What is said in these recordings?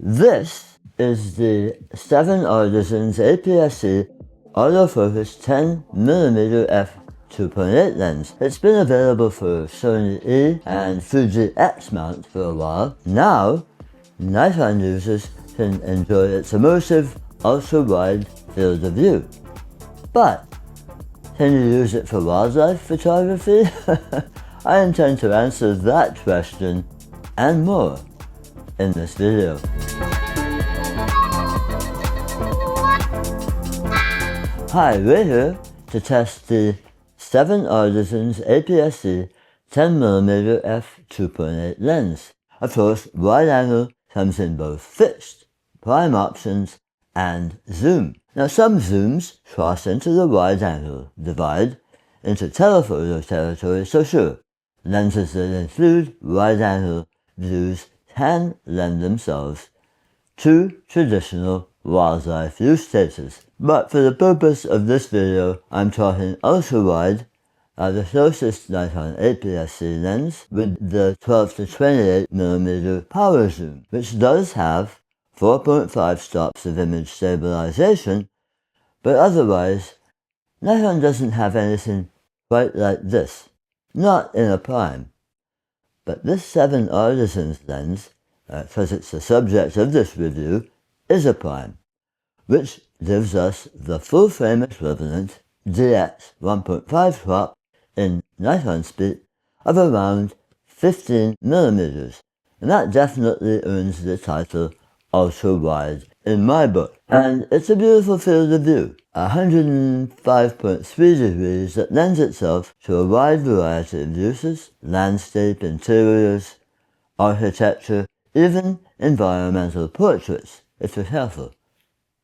This is the 7Artisans APS-C autofocus 10mm f2.8 lens. It's been available for Sony E and Fuji X mount for a while. Now, Nikon users can enjoy its immersive, ultra-wide field of view. But, can you use it for wildlife photography? I intend to answer that question and more in this video. Hi, we're here to test the 7Artisans APS-C 10mm f2.8 lens. Of course, wide angle comes in both fixed, prime options, and zoom. Now some zooms cross into the wide angle divide into telephoto territory, so sure, lenses that include wide angle views can lend themselves to traditional wildlife use cases. But for the purpose of this video, I'm talking ultra-wide, the closest Nikon APS-C lens with the 12 to 28mm power zoom, which does have 4.5 stops of image stabilization, but otherwise, Nikon doesn't have anything quite like this, not in a prime. But this 7Artisans lens, because it's the subject of this review, is a prime, which gives us the full frame equivalent DX 1.5 crop in Nikon speed of around 15mm, and that definitely earns the title ultra wide in my book. And it's a beautiful field of view, 105.3 degrees that lends itself to a wide variety of uses: landscape, interiors, architecture, even environmental portraits, if you're careful.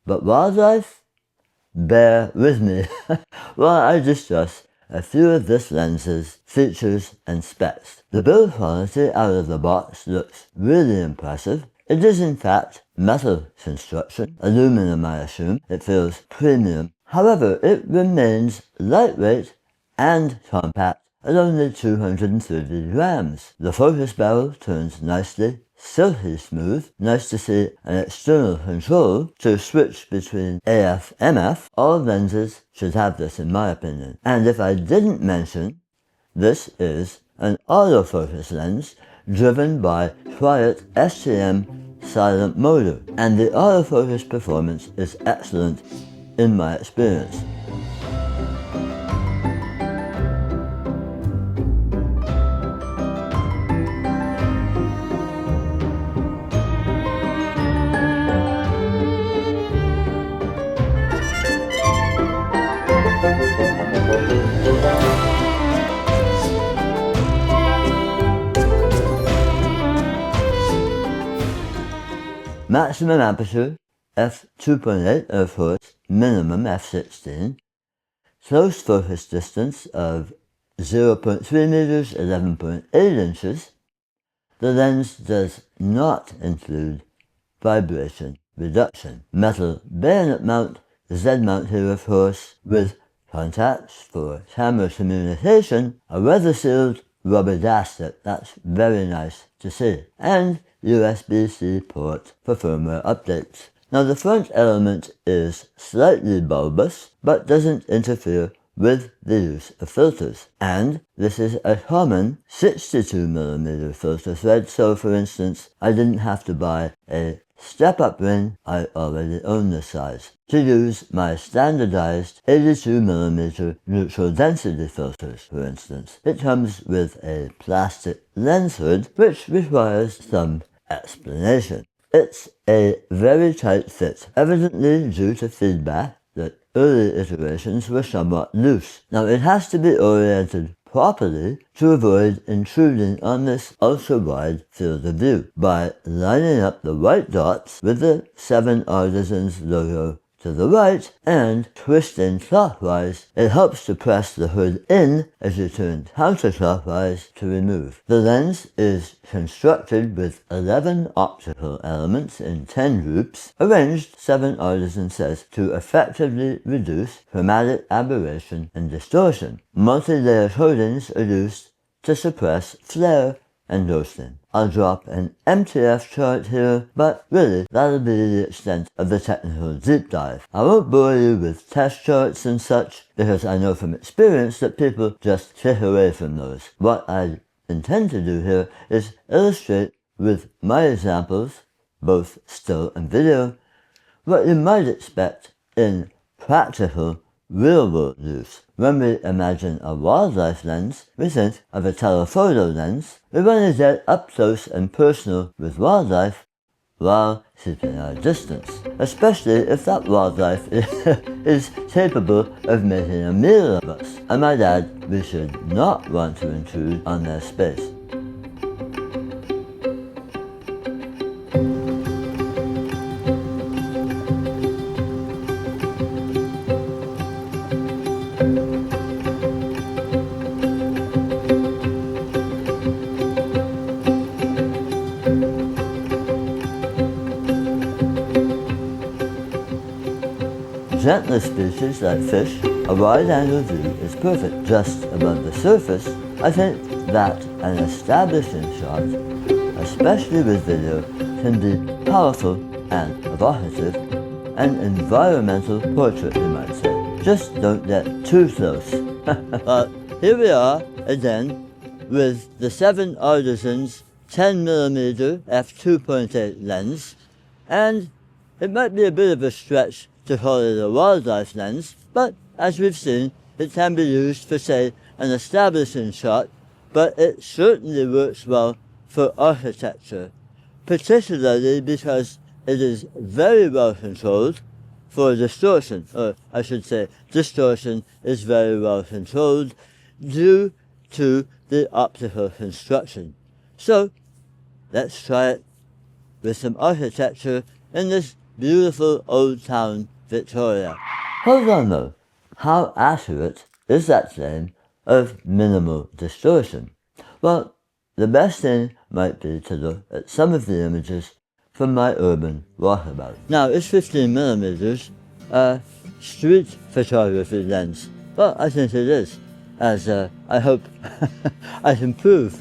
But wildlife? Bear with me while I discuss a few of this lens's features and specs. The build quality out of the box looks really impressive. It is in fact metal construction, aluminum I assume. It feels premium. However, it remains lightweight and compact at only 230 grams. The focus barrel turns nicely, silky smooth. Nice to see an external control to switch between AF MF. All lenses should have this in my opinion. And if I didn't mention, this is an autofocus lens driven by quiet STM silent motor, and the autofocus performance is excellent in my experience. Maximum aperture f2.8, of course, minimum f16. Close focus distance of 0.3 meters, 11.8 inches. The lens does not include vibration reduction. Metal bayonet mount, Z mount here of course, with contacts for camera communication, a weather sealed rubber gasket, that's very nice to see, and USB-C port for firmware updates. Now the front element is slightly bulbous, but doesn't interfere with the use of filters. And this is a common 62mm filter thread, so for instance, I didn't have to buy a step-up ring, I already own this size, to use my standardized 82mm neutral density filters, for instance. It comes with a plastic lens hood, which requires some explanation. It's a very tight fit, evidently due to feedback that early iterations were somewhat loose. Now it has to be oriented properly to avoid intruding on this ultra-wide field of view by lining up the white dots with the 7Artisans logo to the right and twisting clockwise. It helps to press the hood in as you turn counterclockwise to remove. The lens is constructed with 11 optical elements in 10 groups, arranged, 7Artisans says, to effectively reduce chromatic aberration and distortion. Multi-layer coatings are used to suppress flare endorsing. I'll drop an MTF chart here, but really that'll be the extent of the technical deep dive. I won't bore you with test charts and such, because I know from experience that people just click away from those. What I intend to do here is illustrate with my examples, both still and video, what you might expect in practical, real-world use. When we imagine a wildlife lens, we think of a telephoto lens. We want to get up close and personal with wildlife while keeping our distance, especially if that wildlife is capable of making a meal of us. I might add, we should not want to intrude on their space. Gentler species like fish, a wide-angle view is perfect. Just above the surface, I think that an establishing shot, especially with video, can be powerful and evocative, an environmental portrait, you might say. Just don't get too close. Here we are again with the 7Artisans 10mm f2.8 lens, and it might be a bit of a stretch to call it a wildlife lens, but as we've seen, it can be used for, say, an establishing shot, but it certainly works well for architecture, particularly because it is very well controlled for distortion, or I should say distortion is very well controlled due to the optical construction. So let's try it with some architecture in this beautiful old town, Victoria. Hold on though, how accurate is that claim of minimal distortion? Well, the best thing might be to look at some of the images from my urban walkabout. Now, is 15mm a street photography lens? Well, I think it is, as I hope I can prove.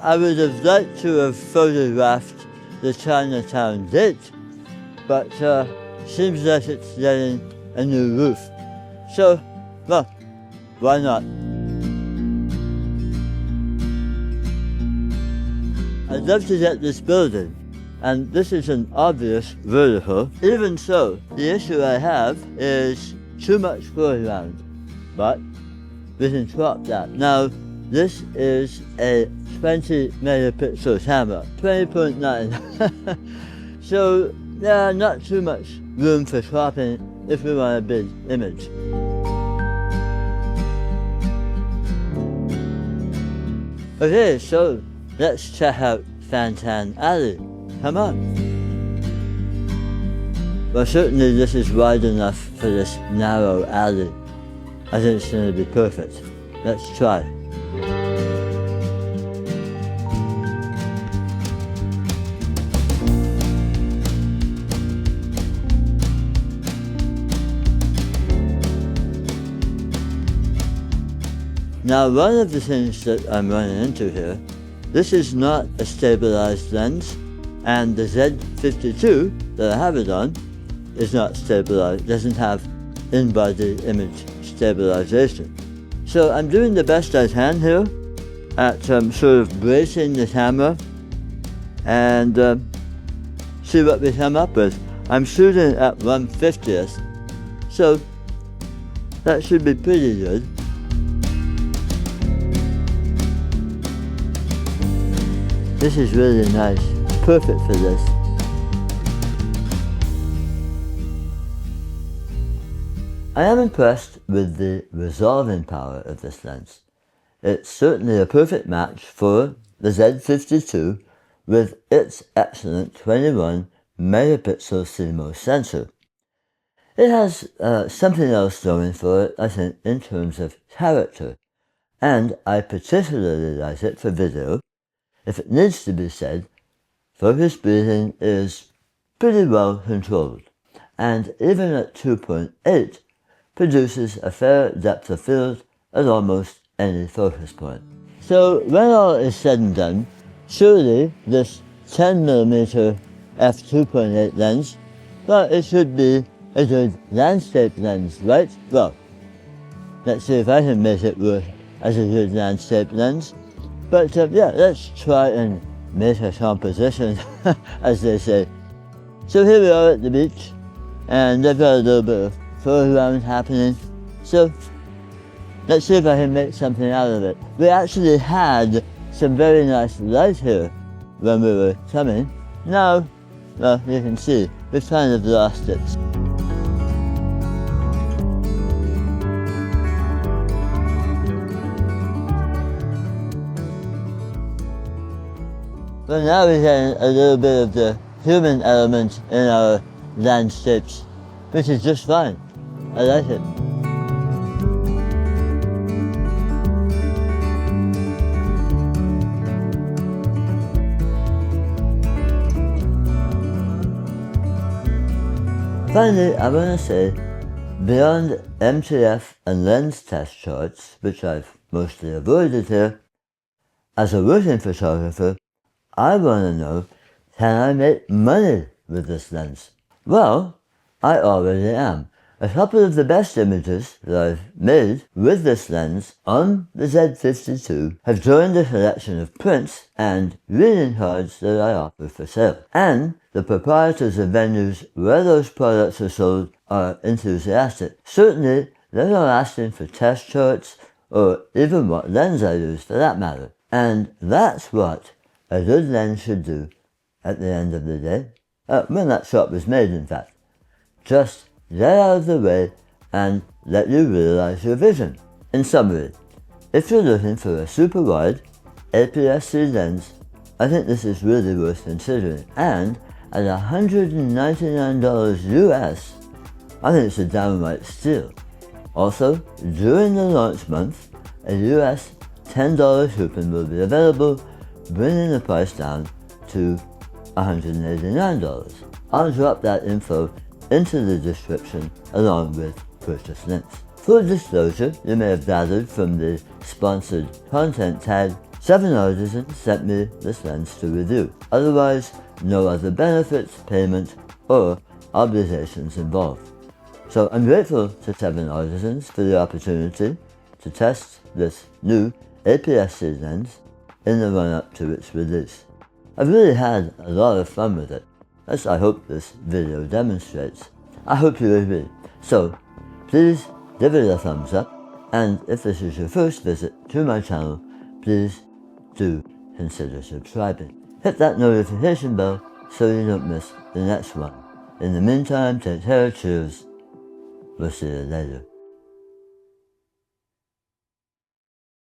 I would have liked to have photographed the Chinatown gate, but seems like it's getting a new roof. So, well, why not? I'd love to get this building, and this is an obvious vertical. Even so, the issue I have is too much foreground, but we can crop that. Now, this is a 20 megapixel camera, 20.9. So, yeah, not too much room for cropping if we want a big image. Okay, so let's check out Fantan Alley. Come on. Well, certainly this is wide enough for this narrow alley. I think it's going to be perfect. Let's try. Now, one of the things that I'm running into here, this is not a stabilized lens, and the Z52 that I have it on is not stabilized, doesn't have in-body image stabilization. So I'm doing the best I can here at sort of bracing the camera and see what we come up with. I'm shooting at 1/50th, so that should be pretty good. This is really nice, perfect for this. I am impressed with the resolving power of this lens. It's certainly a perfect match for the Z52 with its excellent 21 megapixel CMOS sensor. It has something else going for it, I think, in terms of character, and I particularly like it for video. If it needs to be said, focus breathing is pretty well controlled, and even at 2.8, produces a fair depth of field at almost any focus point. So when all is said and done, surely this 10mm f2.8 lens, well, it should be a good landscape lens, right? Well, let's see if I can make it work as a good landscape lens. But yeah, let's try and make a composition, as they say. So here we are at the beach, and they've got a little bit of foreground happening. So let's see if I can make something out of it. We actually had some very nice light here when we were coming. Now, well, you can see, we've kind of lost it. But now we're getting a little bit of the human element in our landscapes, which is just fine. I like it. Finally, I want to say, beyond MTF and lens test charts, which I've mostly avoided here, as a working photographer, I want to know, can I make money with this lens? Well, I already am. A couple of the best images that I've made with this lens on the Z52 have joined a collection of prints and reading cards that I offer for sale. And the proprietors of venues where those products are sold are enthusiastic. Certainly, they're not asking for test charts or even what lens I use for that matter. And that's what a good lens should do at the end of the day. When that shot was made, in fact. Just get out of the way and let you realize your vision. In summary, if you're looking for a super wide APS-C lens, I think this is really worth considering. And at $199 US, I think it's a downright steal. Also, during the launch month, a US $10 coupon will be available, bringing the price down to $189. I'll drop that info into the description along with purchase links. Full disclosure, you may have gathered from the sponsored content tag, 7Artisans sent me this lens to review. Otherwise, no other benefits, payment, or obligations involved. So I'm grateful to 7Artisans for the opportunity to test this new APS-C lens in the run-up to its release. I've really had a lot of fun with it, as I hope this video demonstrates. I hope you agree. So, please give it a thumbs up, and if this is your first visit to my channel, please do consider subscribing. Hit that notification bell so you don't miss the next one. In the meantime, take care, cheers. We'll see you later.